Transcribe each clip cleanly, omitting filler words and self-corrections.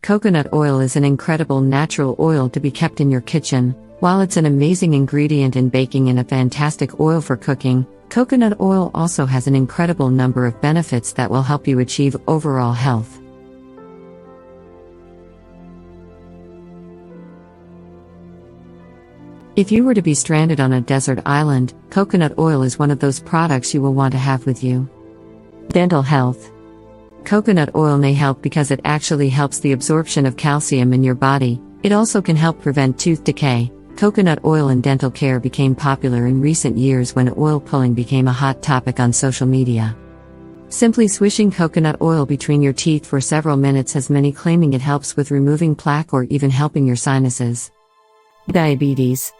Coconut oil is an incredible natural oil to be kept in your kitchen. While it's an amazing ingredient in baking and a fantastic oil for cooking, coconut oil also has an incredible number of benefits that will help you achieve overall health. If you were to be stranded on a desert island, coconut oil is one of those products you will want to have with you. Dental health. Coconut oil may help because it actually helps the absorption of calcium in your body. It also can help prevent tooth decay. Coconut oil in dental care became popular in recent years when oil pulling became a hot topic on social media. Simply swishing coconut oil between your teeth for several minutes has many claiming it helps with removing plaque or even helping your sinuses. Diabetes.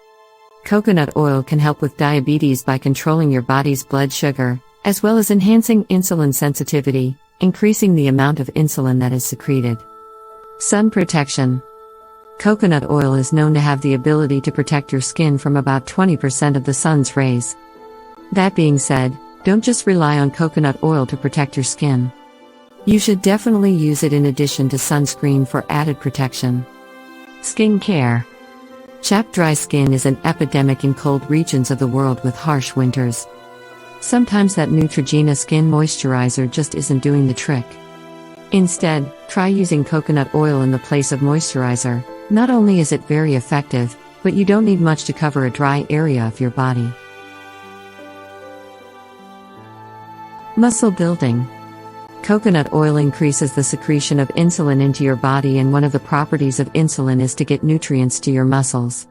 Coconut oil can help with diabetes by controlling your body's blood sugar, as well as enhancing insulin sensitivity, increasing the amount of insulin that is secreted. Sun protection. Coconut oil is known to have the ability to protect your skin from about 20% of the sun's rays. That being said, don't just rely on coconut oil to protect your skin. You should definitely use it in addition to sunscreen for added protection. Skin care. Chapped dry skin is an epidemic in cold regions of the world with harsh winters. Sometimes that Neutrogena skin moisturizer just isn't doing the trick. Instead, try using coconut oil in the place of moisturizer. Not only is it very effective, but you don't need much to cover a dry area of your body. Muscle building. Coconut oil increases the secretion of insulin into your body, and one of the properties of insulin is to get nutrients to your muscles.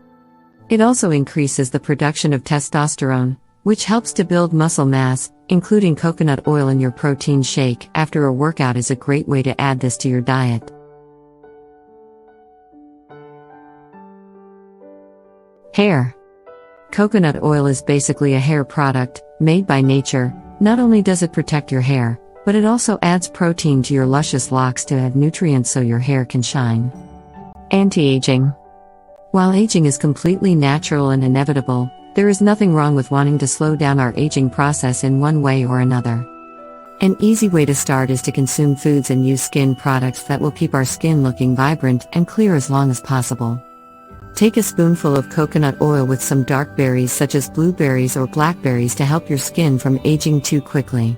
It also increases the production of testosterone, which helps to build muscle mass. Including coconut oil in your protein shake after a workout is a great way to add this to your diet. Hair. Coconut oil is basically a hair product, made by nature. Not only does it protect your hair, but it also adds protein to your luscious locks to add nutrients so your hair can shine. Anti-aging. While aging is completely natural and inevitable, there is nothing wrong with wanting to slow down our aging process in one way or another. An easy way to start is to consume foods and use skin products that will keep our skin looking vibrant and clear as long as possible. Take a spoonful of coconut oil with some dark berries such as blueberries or blackberries to help your skin from aging too quickly.